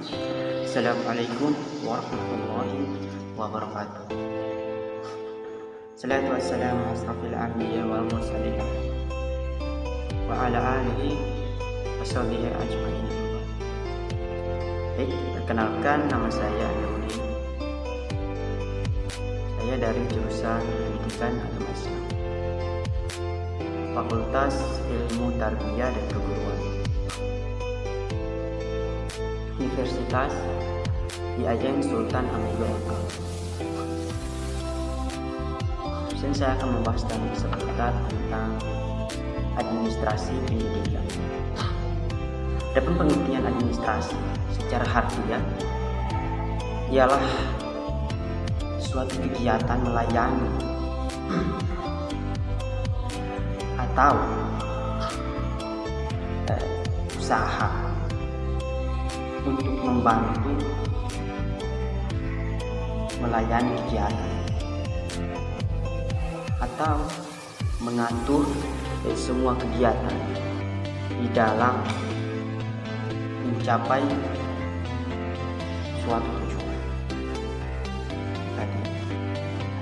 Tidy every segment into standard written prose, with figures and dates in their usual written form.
Assalamualaikum warahmatullahi wabarakatuh. Salatu wassalamu asrafil anbiya wal mursalin wa ala alihi washabihi ajmain. Baik, perkenalkan, nama saya Nuri. Saya dari jurusan Pendidikan Agama Islam, Fakultas Ilmu Tarbiyah dan Keguruan, Universitas IAIN Sultan Hamengkubuwono. Saya akan membahas seputar tentang administrasi pendidikan. Adapun pengertian administrasi secara harfiah ialah suatu kegiatan melayani atau usaha untuk membantu melayani kegiatan atau mengatur semua kegiatan di dalam mencapai suatu tujuan. Tadi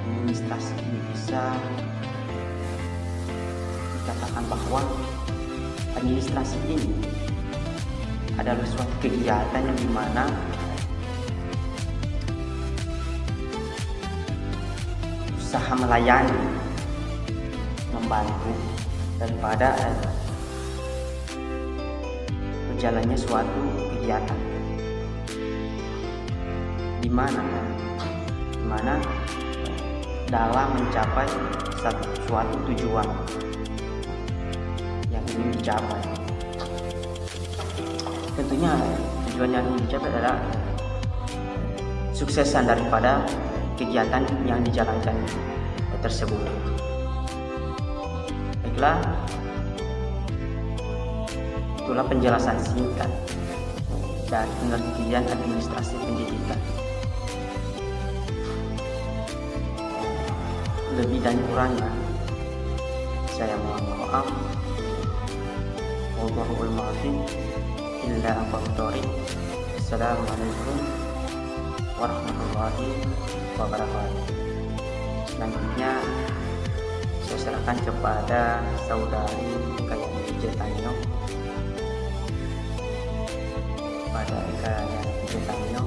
administrasi ini bisa dikatakan bahwa administrasi ini adalah suatu kegiatan yang dimana usaha melayani, membantu daripada berjalannya suatu kegiatan di mana dalam mencapai suatu tujuan yang ingin dicapai. Tentunya tujuan yang ingin dicapai adalah suksesan daripada kegiatan yang dijalankan tersebut. Baiklah, itulah penjelasan singkat dari pengertian administrasi pendidikan. Lebih dan kurangnya saya mohon maaf. Wallahul muwaffiq illa aqwamit. Assalamualaikum warahmatullahi wabarakatuh. Selanjutnya saya serahkan kepada saudari Kayang Jetanyo. Pada Kayang Jetanyo,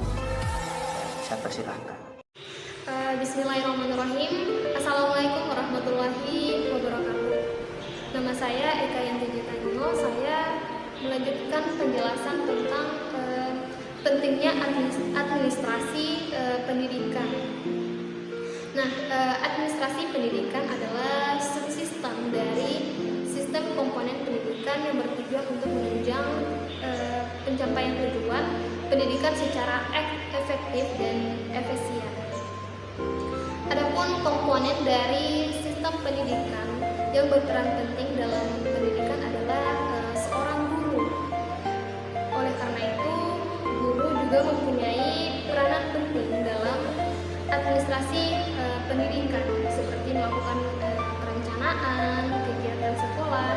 saya persilahkan. Bismillahirrahmanirrahim. Assalamualaikum warahmatullahi wabarakatuh. Nama saya Eka Yanti Jetanyo. Saya melanjutkan penjelasan tentang pentingnya administrasi pendidikan. Nah, administrasi pendidikan adalah subsistem dari sistem komponen pendidikan yang bertujuan untuk menunjang pencapaian tujuan pendidikan secara efektif dan efisien. Adapun komponen dari sistem pendidikan yang berperan penting dalam pendidikan adalah seorang guru. Oleh karena itu, guru juga mempunyai peranan penting dalam administrasi pendidikan, seperti melakukan perencanaan kegiatan sekolah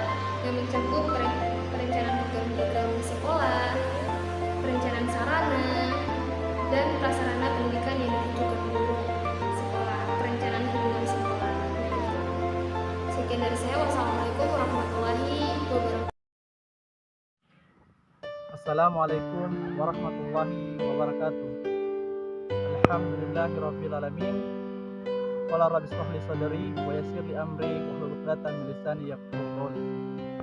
yang mencakup perencanaan program sekolah, perencanaan sarana dan prasarana pendidikan yang ditujukan guru sekolah, perencanaan hubungan sekolah. Sekian dari saya. Wassalamualaikum warahmatullahi wabarakatuh. Assalamualaikum warahmatullahi wabarakatuh. Alhamdulillahirabbil alamin. Qala rabbi shrah li sadri wa yassir li amri wahlul 'uqdatam min lisani yafqahu qawli.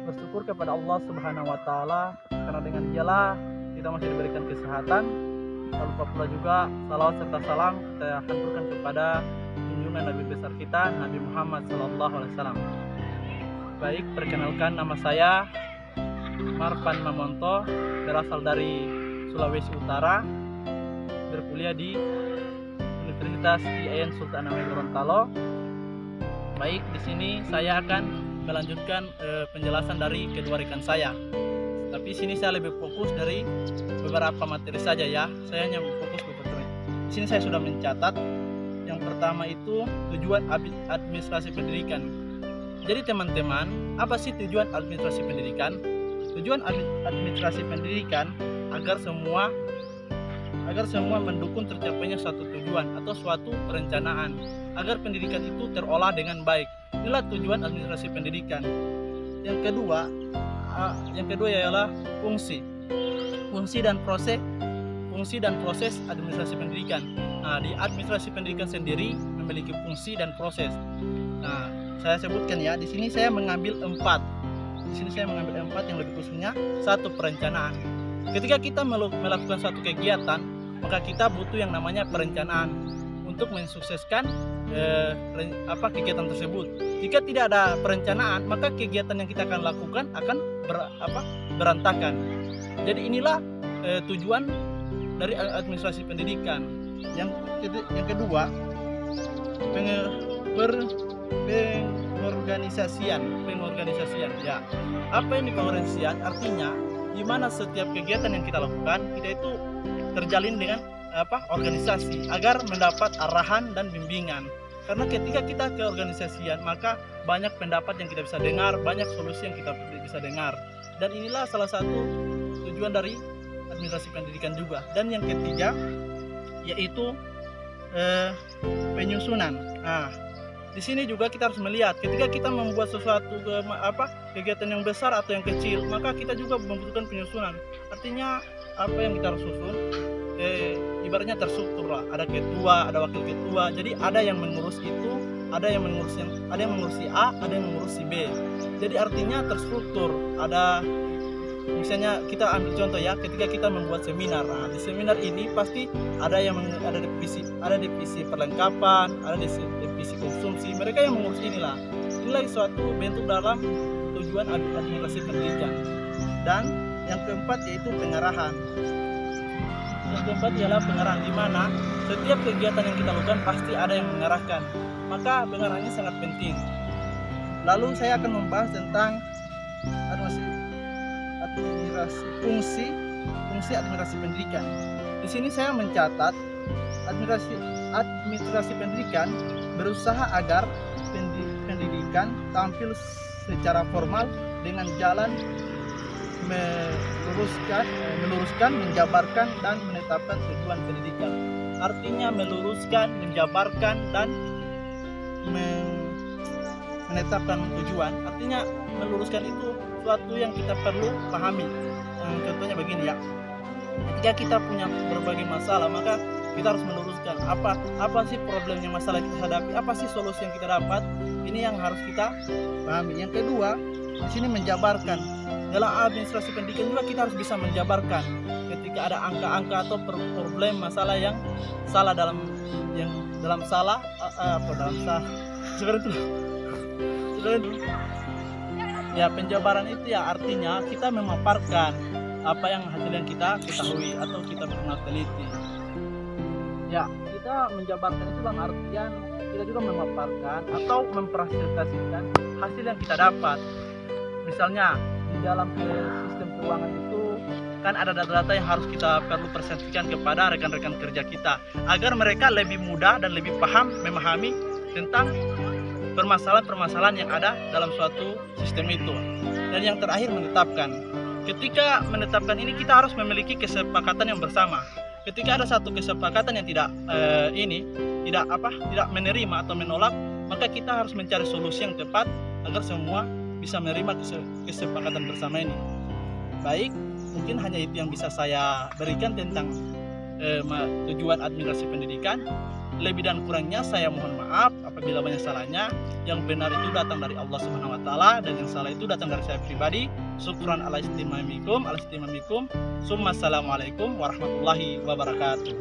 Bersyukur kepada Allah Subhanahu wa taala karena dengan dialah kita masih diberikan kesehatan. Tak lupa pula juga salawat serta salam kita haturkan kepada junjungan Nabi besar kita, Nabi Muhammad sallallahu alaihi wasallam. Baik, perkenalkan, nama saya Marvan Mamonto, berasal dari Sulawesi Utara, berkuliah di Universitas IAIN Sultan Hamengkubuwono. Baik, di sini saya akan melanjutkan penjelasan dari kedua rekan saya. Tapi sini saya lebih fokus dari beberapa materi saja ya. Saya hanya fokus beberapa. Di sini saya sudah mencatat. Yang pertama itu tujuan administrasi pendidikan. Jadi teman-teman, apa sih tujuan administrasi pendidikan? Tujuan administrasi pendidikan agar semua agar semua mendukung tercapainya suatu tujuan atau suatu perencanaan agar pendidikan itu terolah dengan baik. Inilah tujuan administrasi pendidikan. Yang kedua ialah fungsi dan proses administrasi pendidikan. Nah, di administrasi pendidikan sendiri memiliki fungsi dan proses. Nah, saya sebutkan ya, di sini saya mengambil 4. Yang lebih khususnya satu, perencanaan. Ketika kita melakukan suatu kegiatan, maka kita butuh yang namanya perencanaan untuk mensukseskan kegiatan tersebut. Jika tidak ada perencanaan, maka kegiatan yang kita akan lakukan akan berantakan. Jadi inilah tujuan dari administrasi pendidikan. Yang kedua, pengorganisasian. Ya, apa ini pengorganisasian? Artinya di mana setiap kegiatan yang kita lakukan, kita itu terjalin dengan organisasi agar mendapat arahan dan bimbingan. Karena ketika kita ke organisasian, maka banyak pendapat yang kita bisa dengar, banyak solusi yang kita bisa dengar. Dan inilah salah satu tujuan dari administrasi pendidikan juga. Dan yang ketiga yaitu penyusunan. Nah, di sini juga kita harus melihat ketika kita membuat sesuatu kegiatan yang besar atau yang kecil, maka kita juga membutuhkan penyusunan. Artinya apa yang kita harus susun ibaratnya terstruktur lah. Ada ketua, ada wakil ketua. Jadi ada yang mengurus itu, ada yang mengurus si A, ada yang mengurus si B. Jadi artinya terstruktur. Ada misalnya kita ambil contoh ya, ketika kita membuat seminar. Nah, di seminar ini pasti ada divisi perlengkapan, ada divisi konsumsi. Mereka yang mengurus inilah. Inilah suatu bentuk dalam tujuan administrasi pendidikan. Dan yang keempat yaitu pengarahan. Yang keempat ialah pengarahan, di mana setiap kegiatan yang kita lakukan pasti ada yang mengarahkan. Maka pengarahannya sangat penting. Lalu saya akan membahas tentang fungsi administrasi pendidikan. Di sini saya mencatat administrasi pendidikan berusaha agar pendidikan tampil secara formal dengan jalan meluruskan, menjabarkan dan menetapkan tujuan pendidikan. Artinya meluruskan, menjabarkan dan menetapkan tujuan. Artinya meluruskan itu suatu yang kita perlu pahami. Contohnya begini ya. Ketika kita punya berbagai masalah, maka kita harus meluruskan apa sih problemnya, masalah yang kita hadapi, apa sih solusi yang kita dapat. Ini yang harus kita pahami. Yang kedua, di sini menjabarkan. Dalam administrasi pendidikan juga kita harus bisa menjabarkan ketika ada angka-angka atau problem masalah yang salah ya, penjabaran itu ya artinya kita memaparkan apa yang hasil yang kita ketahui atau kita pernah teliti. Ya, kita menjabarkan itu dalam artian kita juga memaparkan atau mempresentasikan hasil yang kita dapat. Misalnya di dalam sistem keuangan itu kan ada data-data yang harus kita perlu presentasikan kepada rekan-rekan kerja kita agar mereka lebih mudah dan lebih paham memahami tentang permasalahan-permasalahan yang ada dalam suatu sistem itu. Dan yang terakhir, menetapkan. Ketika menetapkan ini kita harus memiliki kesepakatan yang bersama. Ketika ada satu kesepakatan yang tidak menerima atau menolak, maka kita harus mencari solusi yang tepat agar semua bisa menerima kesepakatan bersama ini. Baik, mungkin hanya itu yang bisa saya berikan tentang tujuan administrasi pendidikan. Lebih dan kurangnya saya mohon maaf apabila banyak salahnya. Yang benar itu datang dari Allah Subhanahu wa taala dan yang salah itu datang dari saya pribadi. Syukran ala istimamikum. Summa assalamualaikum warahmatullahi wabarakatuh.